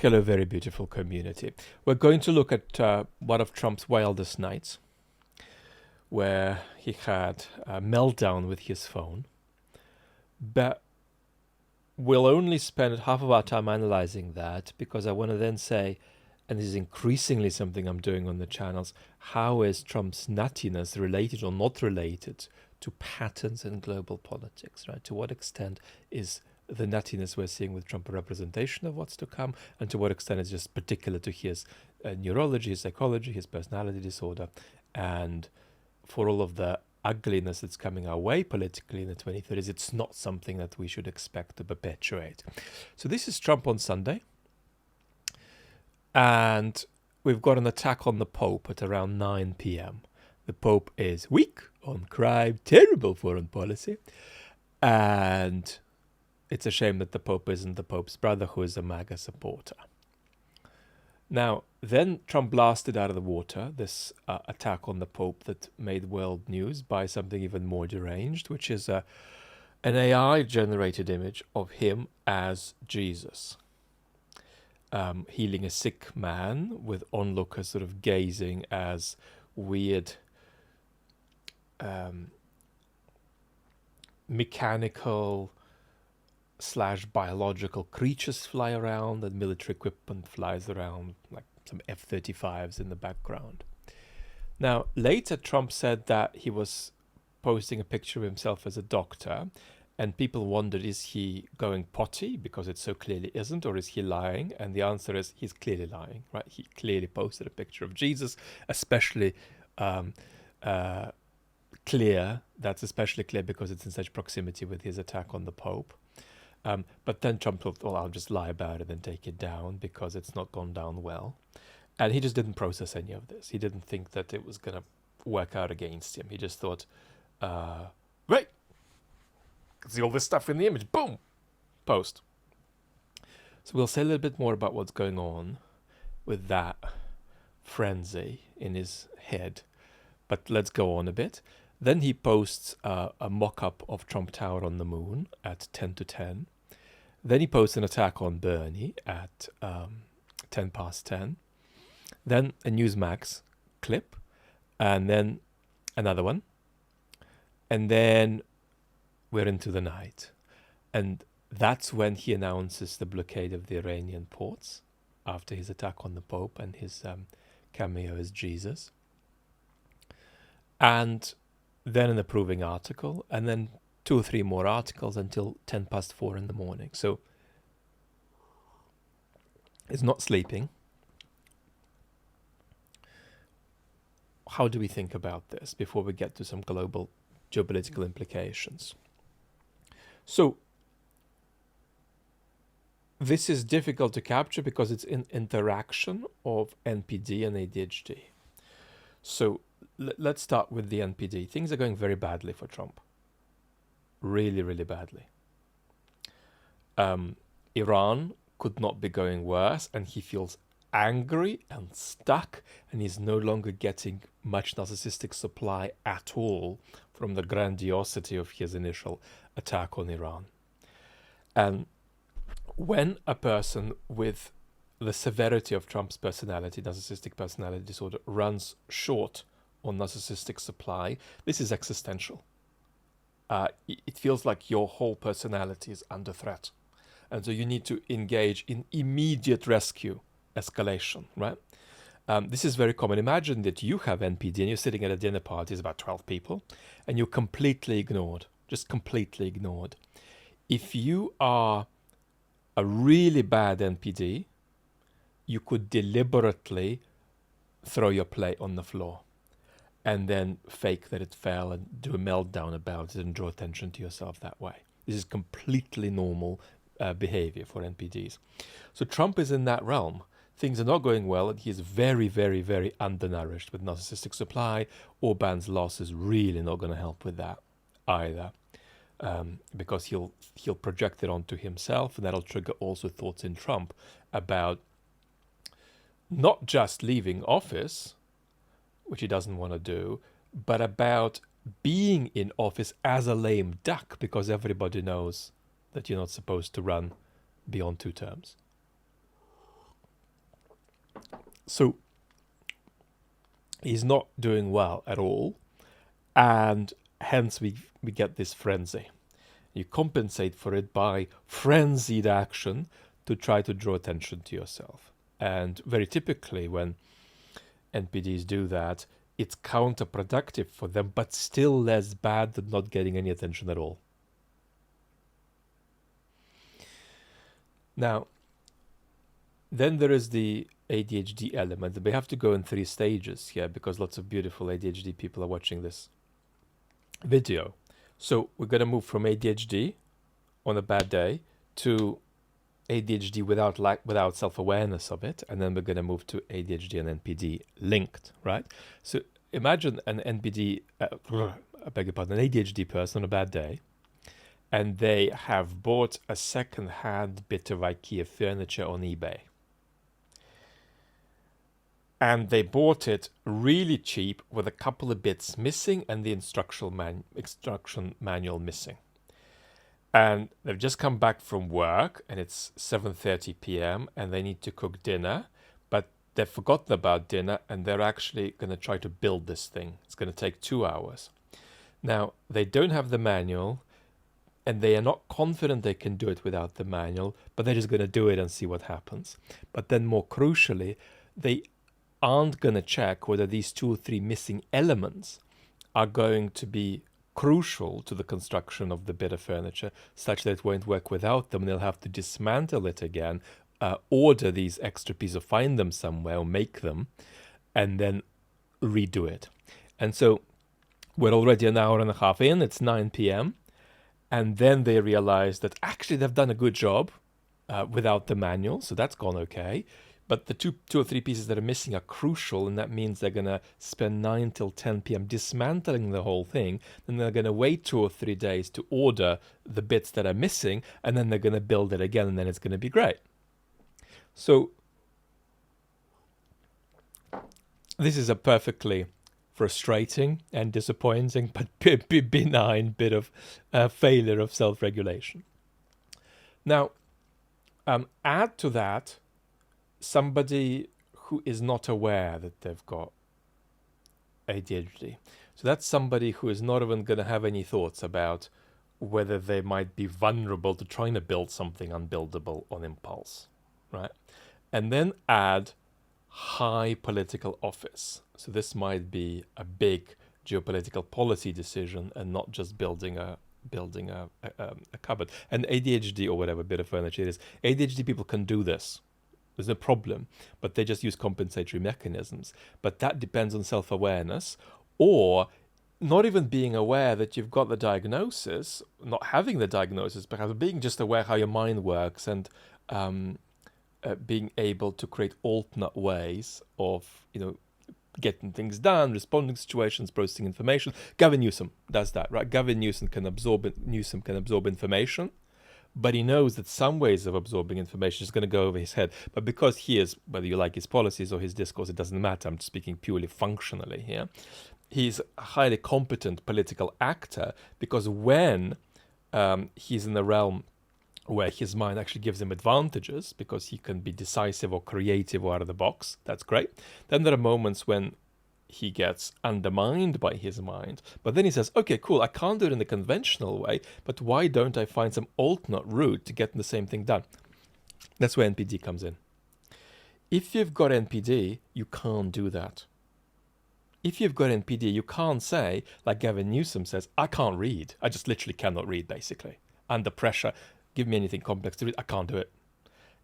Hello, very beautiful community. We're going to look at one of Trump's wildest nights, where he had a meltdown with his phone. But we'll only spend half of our time analyzing that, because I want to then say, and this is increasingly something I'm doing on the channels, how is Trump's nuttiness related or not related to patterns in global politics, right? To what extent is the nuttiness we're seeing with Trump a representation of what's to come, and to what extent it's just particular to his neurology, his psychology, his personality disorder, and for all of the ugliness that's coming our way politically in the 2030s, it's not something that we should expect to perpetuate. So this is Trump on Sunday, and we've got an attack on the Pope at around 9 p.m. The Pope is weak on crime, terrible foreign policy, and it's a shame that the Pope isn't the Pope's brother, who is a MAGA supporter. Now, then Trump blasted out of the water this attack on the Pope that made world news by something even more deranged, which is an AI-generated image of him as Jesus, healing a sick man, with onlookers sort of gazing as weird mechanical / biological creatures fly around, and military equipment flies around, like some F-35s in the background. Now, later Trump said that he was posting a picture of himself as a doctor, and people wondered, is he going potty because it so clearly isn't, or is he lying? And the answer is he's clearly lying, right? He clearly posted a picture of Jesus, especially clear. That's especially clear because it's in such proximity with his attack on the Pope. But then Trump thought, well, I'll just lie about it and take it down because it's not gone down well. And he just didn't process any of this. He didn't think that it was going to work out against him. He just thought, right, see all this stuff in the image, boom, post. So we'll say a little bit more about what's going on with that frenzy in his head. But let's go on a bit. Then he posts a mock-up of Trump Tower on the moon at 10 to 10. Then he posts an attack on Bernie at 10 past 10. Then a Newsmax clip, and then another one. And then we're into the night. And that's when he announces the blockade of the Iranian ports after his attack on the Pope and his cameo as Jesus. And then an approving article, and then 2 or 3 more articles until 10 past 4 in the morning. So he's not sleeping. How do we think about this before we get to some global geopolitical implications? So this is difficult to capture because it's an interaction of NPD and ADHD. So let's start with the NPD. Things are going very badly for Trump. Really, really badly. Iran could not be going worse, and he feels angry and stuck, and he's no longer getting much narcissistic supply at all from the grandiosity of his initial attack on Iran. And when a person with the severity of Trump's personality, narcissistic personality disorder, runs short on narcissistic supply, this is existential. It feels like your whole personality is under threat. And so you need to engage in immediate rescue escalation, right? This is very common. Imagine that you have NPD and you're sitting at a dinner party, it's about 12 people, and you're completely ignored, just completely ignored. If you are a really bad NPD, you could deliberately throw your plate on the floor and then fake that it fell and do a meltdown about it and draw attention to yourself that way. This is completely normal behavior for NPDs. So Trump is in that realm. Things are not going well, and he's very, very, very undernourished with narcissistic supply. Orban's loss is really not going to help with that either, because he'll project it onto himself, and that'll trigger also thoughts in Trump about not just leaving office, which he doesn't want to do, but about being in office as a lame duck, because everybody knows that you're not supposed to run beyond 2 terms. So he's not doing well at all, and hence we get this frenzy. You compensate for it by frenzied action to try to draw attention to yourself. And very typically when NPDs do that, it's counterproductive for them, but still less bad than not getting any attention at all. Now, then there is the ADHD element. We have to go in 3 stages here because lots of beautiful ADHD people are watching this video. So we're going to move from ADHD on a bad day to ADHD without self-awareness of it, and then we're going to move to ADHD and NPD linked, right? So imagine an NPD, I beg your pardon, an ADHD person on a bad day, and they have bought a second-hand bit of IKEA furniture on eBay. And they bought it really cheap with a couple of bits missing and the instruction manual missing. And they've just come back from work and it's 7:30 p.m. and they need to cook dinner, but they've forgotten about dinner and they're actually going to try to build this thing. It's going to take 2 hours. Now, they don't have the manual and they are not confident they can do it without the manual, but they're just going to do it and see what happens. But then more crucially, they aren't going to check whether these 2 or 3 missing elements are going to be crucial to the construction of the bit of furniture such that it won't work without them. They'll have to dismantle it again, order these extra pieces, find them somewhere or make them, and then redo it. And so we're already an hour and a half in, it's 9 p.m. And then they realize that actually they've done a good job without the manual, so that's gone okay. But the two or three pieces that are missing are crucial, and that means they're going to spend 9 till 10 p.m. dismantling the whole thing. Then they're going to wait 2 or 3 days to order the bits that are missing, and then they're going to build it again, and then it's going to be great. So this is a perfectly frustrating and disappointing, but benign bit of failure of self-regulation. Now, add to that somebody who is not aware that they've got ADHD. So that's somebody who is not even going to have any thoughts about whether they might be vulnerable to trying to build something unbuildable on impulse, right? And then add high political office. So this might be a big geopolitical policy decision and not just building a cupboard. And ADHD or whatever bit of furniture it is, ADHD people can do this. There's no problem, but they just use compensatory mechanisms. But that depends on self-awareness or not even being aware that you've got the diagnosis, not having the diagnosis, perhaps being just aware how your mind works and being able to create alternate ways of, getting things done, responding to situations, processing information. Gavin Newsom does that, right? Gavin Newsom can absorb information, but he knows that some ways of absorbing information is going to go over his head. But because he is, whether you like his policies or his discourse, it doesn't matter. I'm speaking purely functionally here. He's a highly competent political actor because when he's in the realm where his mind actually gives him advantages because he can be decisive or creative or out of the box, that's great. Then there are moments when he gets undermined by his mind. But then he says, okay, cool, I can't do it in the conventional way, but why don't I find some alternate route to get the same thing done? That's where NPD comes in. If you've got NPD, you can't do that. If you've got NPD, you can't say, like Gavin Newsom says, I can't read. I just literally cannot read, basically. Under pressure, give me anything complex to read, I can't do it.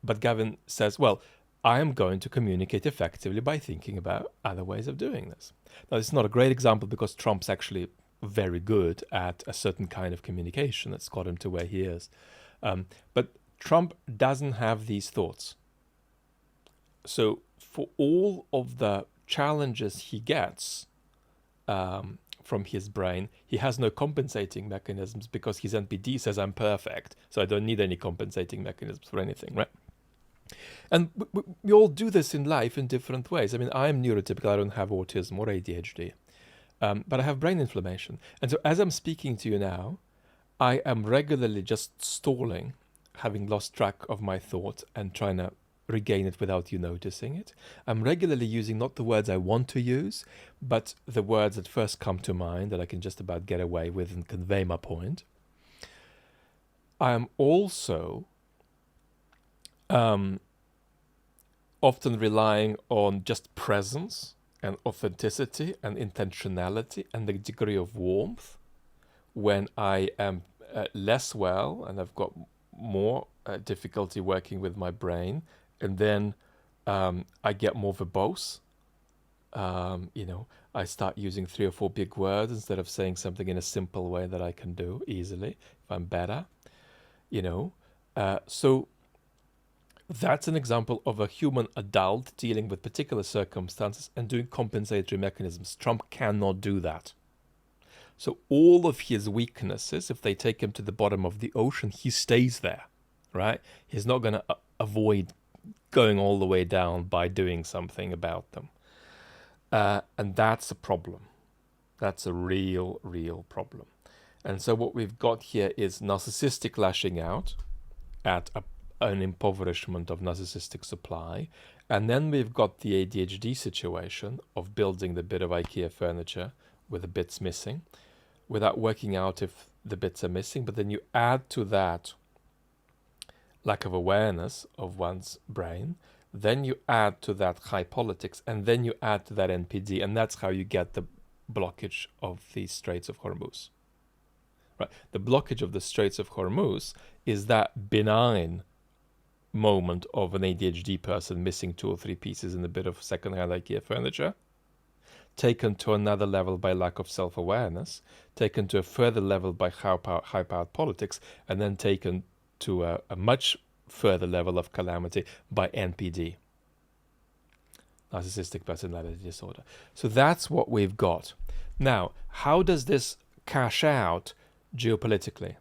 But Gavin says, well, I am going to communicate effectively by thinking about other ways of doing this. Now, this is not a great example because Trump's actually very good at a certain kind of communication that's got him to where he is. But Trump doesn't have these thoughts. So for all of the challenges he gets from his brain, he has no compensating mechanisms because his NPD says I'm perfect, so I don't need any compensating mechanisms for anything, right? And we all do this in life in different ways. I mean, I'm neurotypical, I don't have autism or ADHD, but I have brain inflammation. And so as I'm speaking to you now, I am regularly just stalling, having lost track of my thoughts and trying to regain it without you noticing it. I'm regularly using not the words I want to use, but the words that first come to mind that I can just about get away with and convey my point. I am also often relying on just presence and authenticity and intentionality and the degree of warmth when I am less well and I've got more difficulty working with my brain, and then I get more verbose. I start using 3 or 4 big words instead of saying something in a simple way that I can do easily if I'm better. So that's an example of a human adult dealing with particular circumstances and doing compensatory mechanisms. Trump cannot do that. So all of his weaknesses, if they take him to the bottom of the ocean, he stays there, right? He's not going to avoid going all the way down by doing something about them. And that's a problem. That's a real, real problem. And so what we've got here is narcissistic lashing out at an impoverishment of narcissistic supply. And then we've got the ADHD situation of building the bit of IKEA furniture with the bits missing without working out if the bits are missing. But then you add to that lack of awareness of one's brain. Then you add to that high politics, and then you add to that NPD, and that's how you get the blockage of the Straits of Hormuz. Right? The blockage of the Straits of Hormuz is that benign moment of an ADHD person missing 2 or 3 pieces in a bit of second-hand IKEA furniture, taken to another level by lack of self-awareness, taken to a further level by high-powered politics, and then taken to a much further level of calamity by NPD, narcissistic personality disorder. So that's what we've got. Now, how does this cash out geopolitically?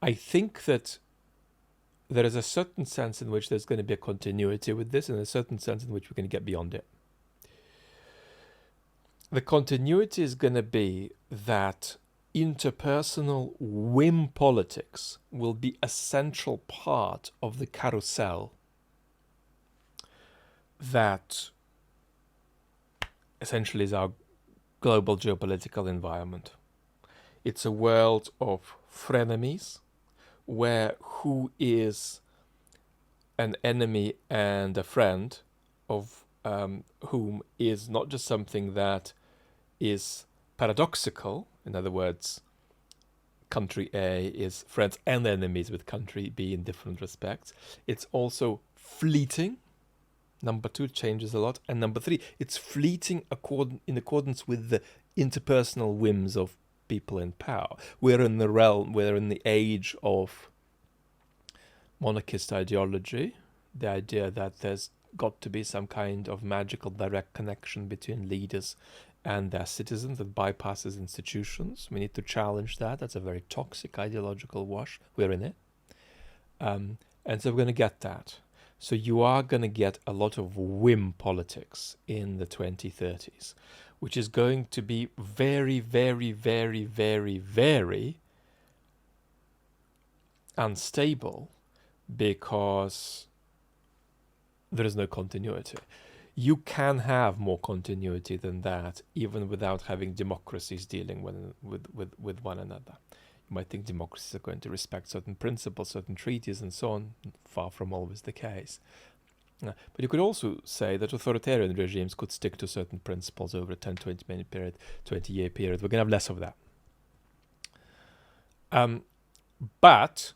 I think that there is a certain sense in which there's going to be a continuity with this, and a certain sense in which we're going to get beyond it. The continuity is going to be that interpersonal whim politics will be a central part of the carousel that essentially is our global geopolitical environment. It's a world of frenemies where who is an enemy and a friend of whom is not just something that is paradoxical. In other words, country A is friends and enemies with country B in different respects. It's also fleeting. Number 2 changes a lot. And number 3, it's fleeting in accordance with the interpersonal whims of people in power. We're in the age of monarchist ideology, the idea that there's got to be some kind of magical direct connection between leaders and their citizens that bypasses institutions. We need to challenge that. That's a very toxic ideological wash. We're in it. And so we're going to get that. So you are going to get a lot of whim politics in the 2030s, which is going to be very, very, very, very, very unstable because there is no continuity. You can have more continuity than that, even without having democracies dealing with one another. You might think democracies are going to respect certain principles, certain treaties, and so on. Far from always the case. But you could also say that authoritarian regimes could stick to certain principles over a 10, 20-minute period, 20-year period. We're going to have less of that. But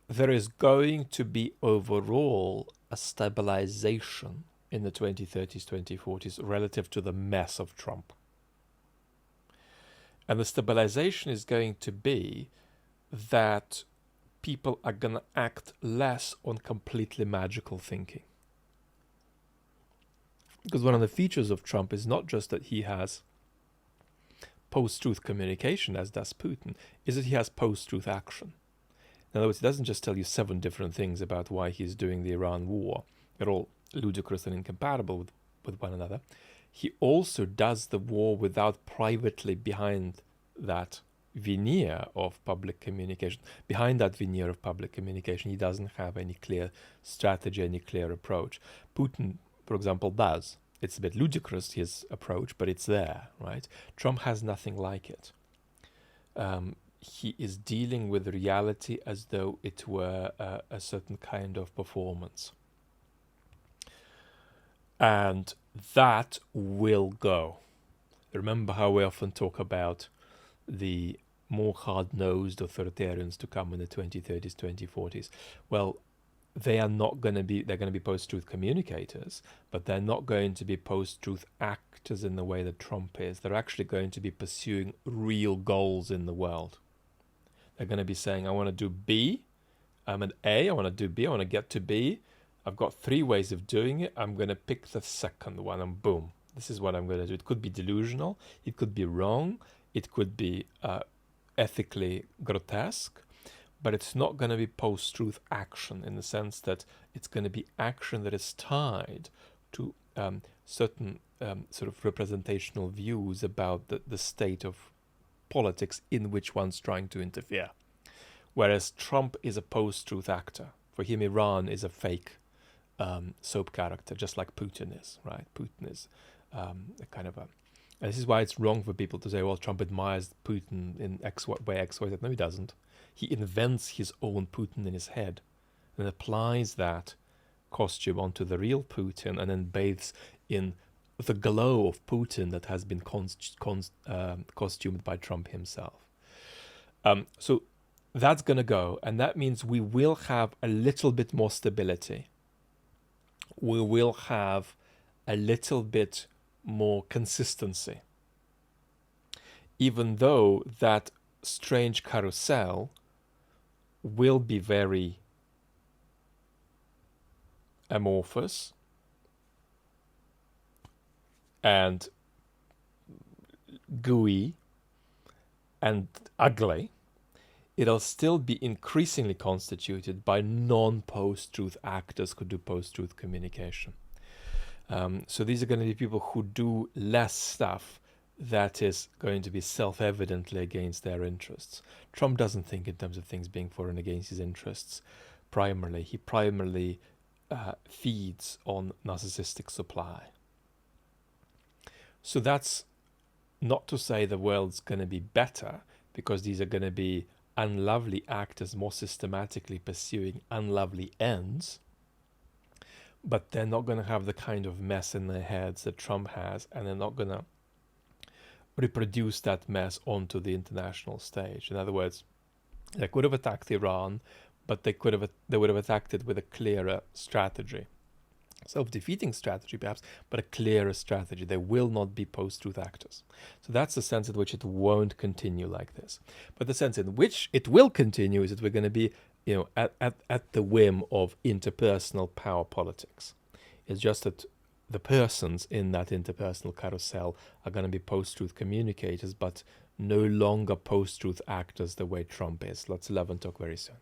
there is going to be overall a stabilization in the 2030s, 2040s relative to the mess of Trump. And the stabilization is going to be that people are going to act less on completely magical thinking. Because one of the features of Trump is not just that he has post-truth communication, as does Putin, is that he has post-truth action. In other words, he doesn't just tell you 7 different things about why he's doing the Iran war. They're all ludicrous and incompatible with one another. He also does the war without privately behind that veneer of public communication. Behind that veneer of public communication, he doesn't have any clear strategy, any clear approach. Putin, for example, does. It's a bit ludicrous, his approach, but it's there, right? Trump has nothing like it. He is dealing with reality as though it were a certain kind of performance. And that will go. Remember how we often talk about the more hard-nosed authoritarians to come in the 2030s, 2040s. Well, they are not going to be, they're going to be post-truth communicators, but they're not going to be post-truth actors in the way that Trump is. They're actually going to be pursuing real goals in the world. They're going to be saying, I want to do B, I'm an A, I want to do B, I want to get to B. I've got 3 ways of doing it. I'm going to pick the second one and boom, this is what I'm going to do. It could be delusional, it could be wrong, it could be ethically grotesque, but it's not going to be post-truth action in the sense that it's going to be action that is tied to certain sort of representational views about the state of politics in which one's trying to interfere. Whereas Trump is a post-truth actor. For him, Iran is a fake soap character, just like Putin is, right? Putin is a kind of a... And this is why it's wrong for people to say, well, Trump admires Putin in way X, Y, Z. No, he doesn't. He invents his own Putin in his head and applies that costume onto the real Putin and then bathes in the glow of Putin that has been costumed by Trump himself. So that's going to go, and that means we will have a little bit more stability. We will have a little bit more consistency. Even though that strange carousel will be very amorphous and gooey and ugly, it'll still be increasingly constituted by non-post-truth actors who do post-truth communication. So these are going to be people who do less stuff that is going to be self-evidently against their interests. Trump doesn't think in terms of things being for and against his interests primarily. He primarily feeds on narcissistic supply. So that's not to say the world's going to be better, because these are going to be unlovely actors more systematically pursuing unlovely ends, but they're not going to have the kind of mess in their heads that Trump has, and they're not going to reproduce that mess onto the international stage. In other words, they could have attacked Iran, but they would have attacked it with a clearer strategy. Self-defeating strategy perhaps, but a clearer strategy. They will not be post-truth actors. So that's the sense in which it won't continue like this. But the sense in which it will continue is that we're going to be, at the whim of interpersonal power politics. It's just that the persons in that interpersonal carousel are going to be post-truth communicators, but no longer post-truth actors the way Trump is. Let's love and talk very soon.